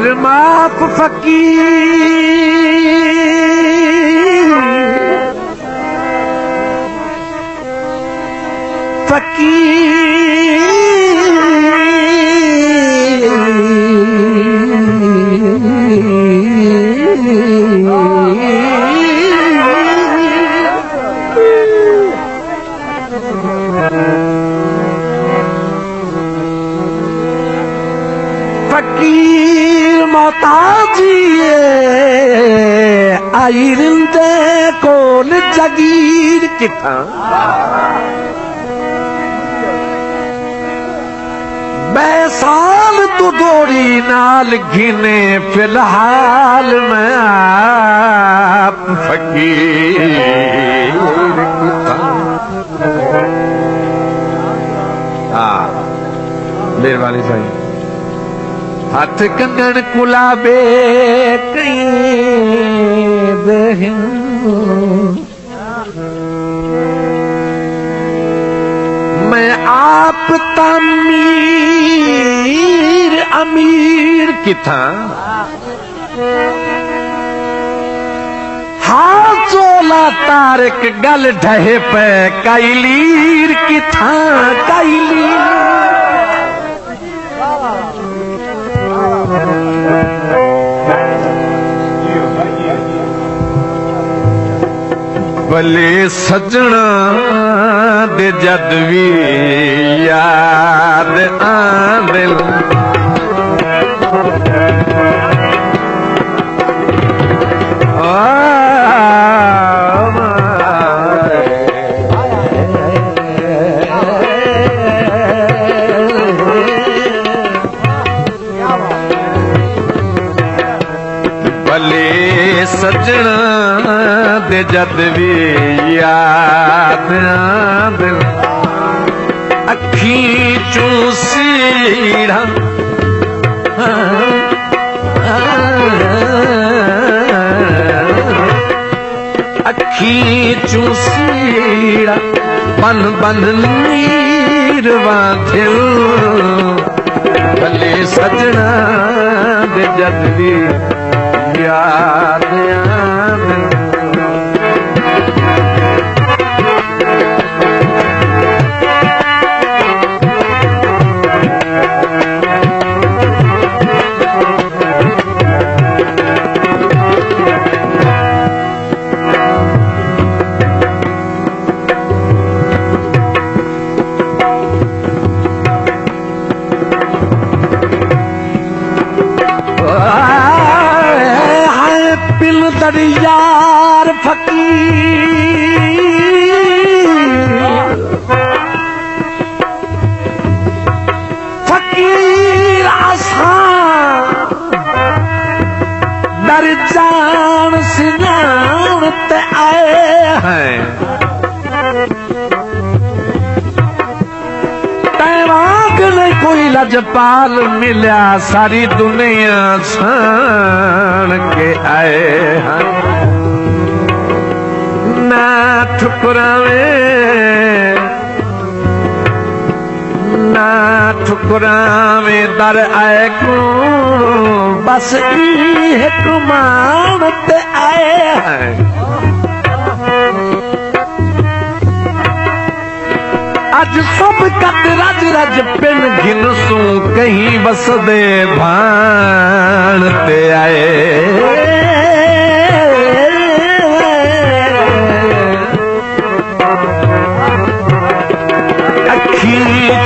कर माफ फकीर फकीर मोहताजिए आइंदे कोल जगीर किथा बैसाल तू दोड़ी नाल घिने फिलहाल मैं आप फकीर किथा। हाँ मेहरबानी साईं। हाथ कंगन कुलाबे कई दहिन मैं आप तामीर अमीर किथा हाँ चोला तारक गल ढहे पे काइलीर किथा काइलीर भले सजना दे जद भी याद आंदे भले सजना दे जद भी याद आंदे अखी चूसीड़ा अखी चूसीड़ा बन बन नीर वाथिल भले सजना दे जद भी याद आंदे यार फकीर आसान दर जान सिनान ते आए हैं तैराक ने कोई लजपाल मिला सारी दुनिया छान के आए हैं ना ठुकरावे दर आए को बस एक मानते आए हैं अज सब कत रज रज पिन घिनसू कहीं बस दे भानते आए अखी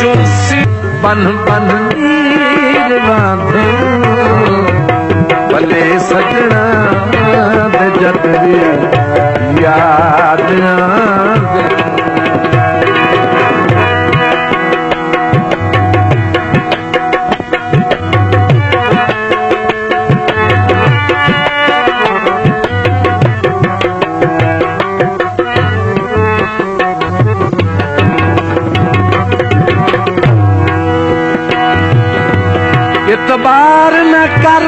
चूसी बन बन नीर बांधे भले सजना दे जद भी याद आंदे इतबार न कर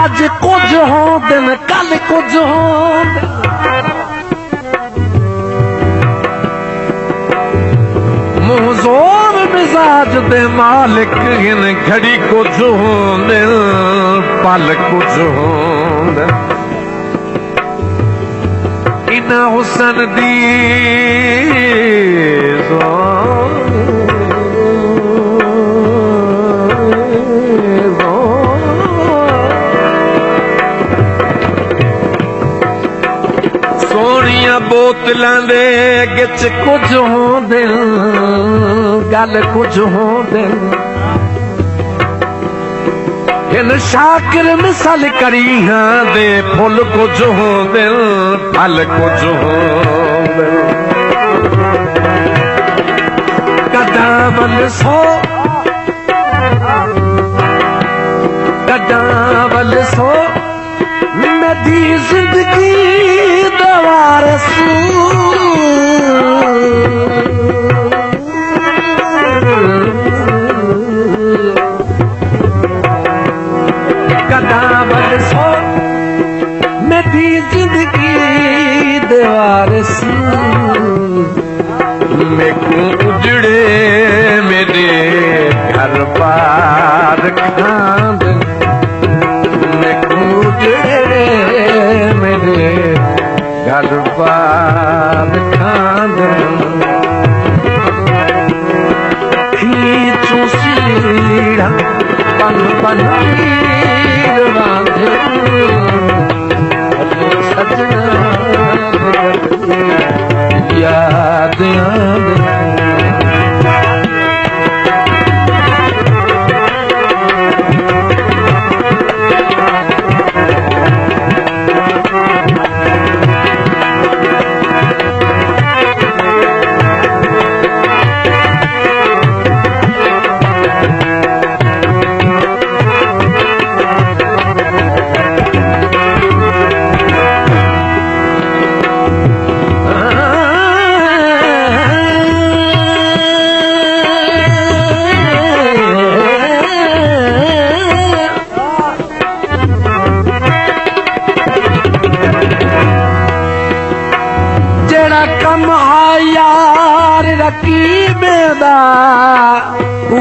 अज कुछ हो दिन कल कुछ हो मुंहजोर मिजाज दे मालिक इन घड़ी कुछ हो दिन पल कुछ हो इन हुसन दी बोतलां दे गिच कुछ होंदे गल कुछ होंदे इन शाकिर मिसाल करीहां दे फुल कुछ होंदे फल कुछ होंदे कदा वल सो मेरी जिंदगी दवार कदावल सो मेरी जिंदगी दवार में उजड़े मेरे घर बार खांद मेरे घर बार खांद खींचू सीढ़ा पन पन बांधे सजना याद याद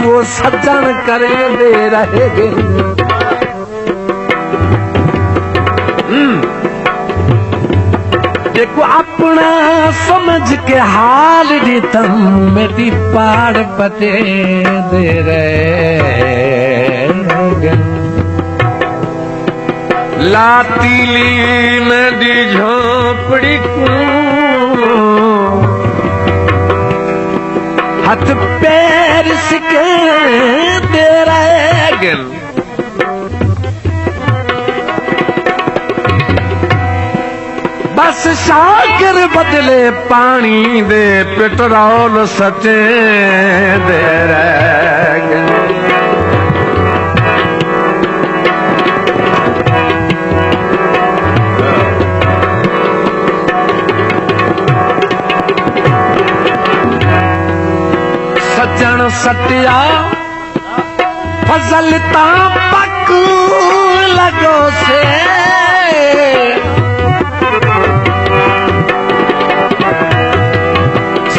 वो सज्जन करे दे रहेगे देखो अपना समझ के हाल दी तम मेरी पार पते दे रहेगे लातीली मेरी झोपड़ी को हाथ पैर सिके दे रहेगे बस शाकिर बदले पानी दे पेट्रोल सचे दे रहेगे सजन सटिया फजल ता पक लगो से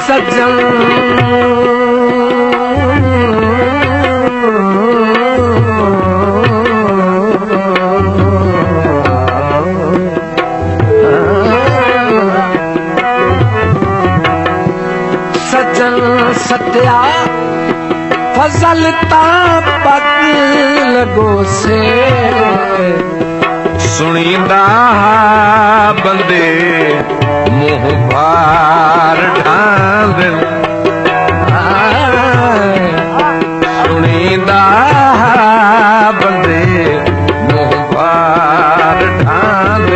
सजन सजन सटिया फजल ता पक लगो से सुनींदा बंदे मुंह भार ढांद सुनींदा बंदे मुंह भार ढांद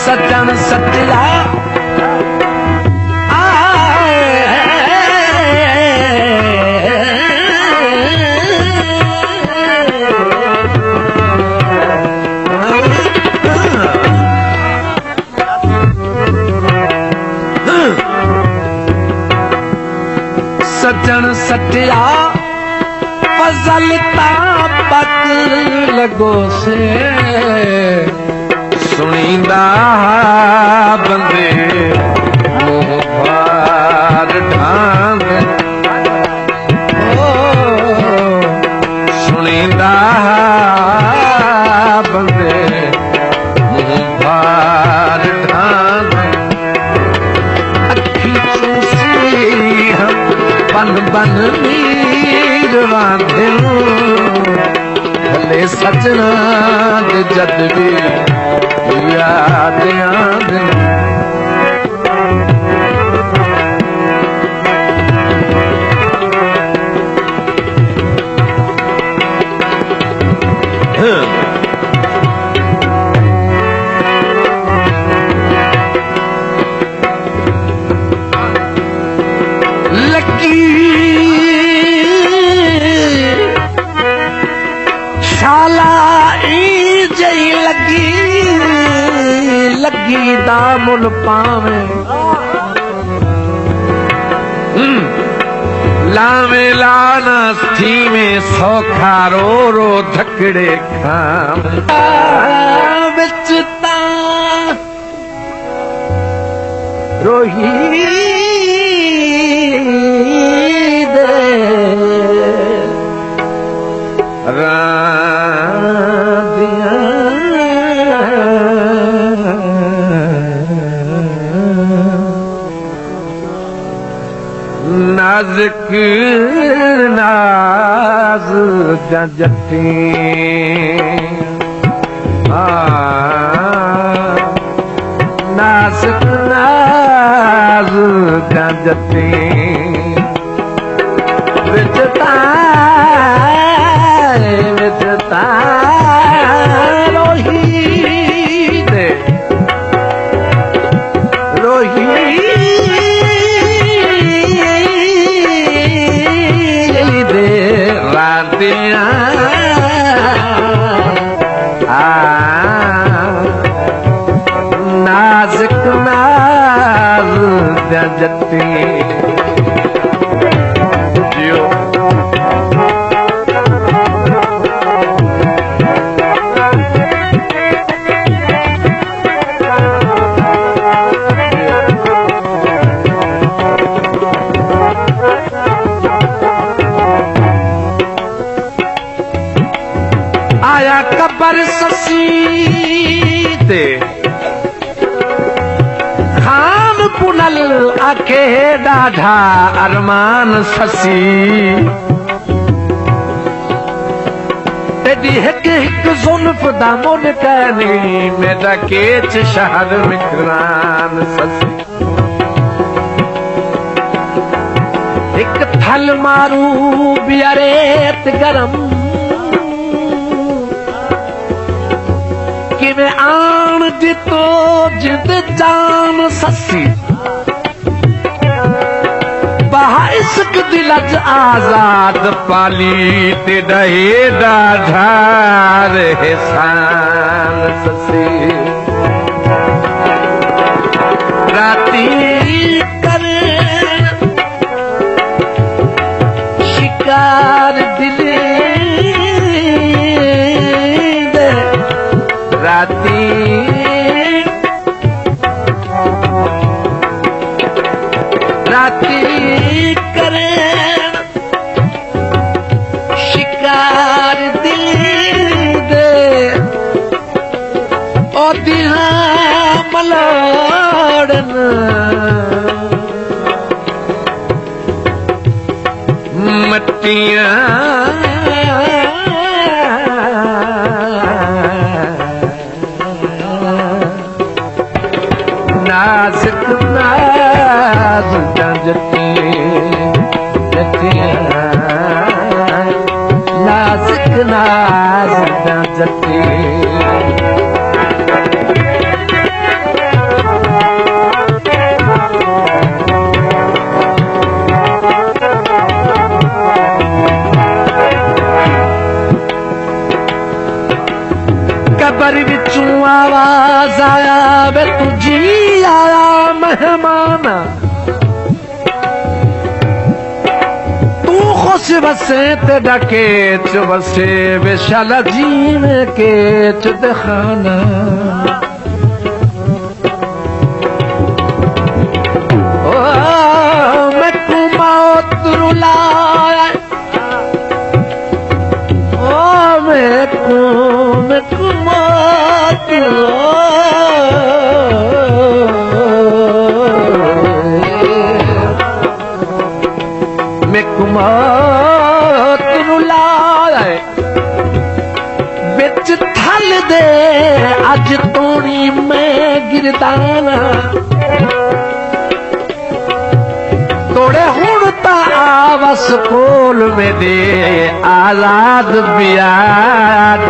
सजन सटिया बचन सटिया फजल तापक लगो से सुनींदा बंदे मुंह भार ढांद सुनींदा बंदे मुंह भार ढांद अखी चूसी हम बन बन नीर वांधे भले सजना जद भी याद आंद लगी दामुल पावे लावे लाना थी में सौखा रो रो धकड़े खाम बिचता रोही दे नाज़ुक नाज़ जटी नाज़ुक नाज़ जटी विचता रोही दे रोही नाज़ुक नाज़ जटी आया कबर ससी ते खान पुनल आखे ॾाढा अरमान ससी तेरी हिक हिक जुल्फ दा मुन कहनी मेरा केच शहर मिकरान ससी एक थल मारू बियारेत गरम में आन दितो जिद जान ससी बहाइस्क दिलज आजाद पाली ते डहे डाढ़ार हेसान ससी राती कर शिकार दिले राती राती करे शिकार दिल दे ओ दिहा मलाड़न मट्टियां नाज़ुक नाज़ जटी नाज़ुक नाज़ जटी कबर विचों आवाज आया वे तुझी आया मेहमान होश बसे ते डकेच बसे बेशाला जीने केच दखाना ओ मैं मौत रुलाए ओ मैं मौत मैं मौत रुलाए बिच थल दे अज तोड़ी मैं गिरदाना तोड़े हुण ता आवस कोल में दे आजाद बियाद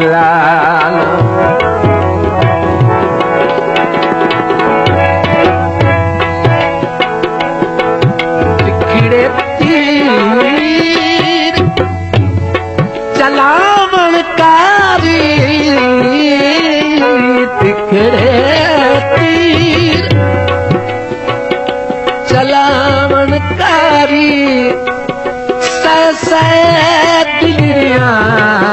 लाल तिखड़े तीर चलावन कारी तिखड़े तीर चलावन कारी सै दिलियां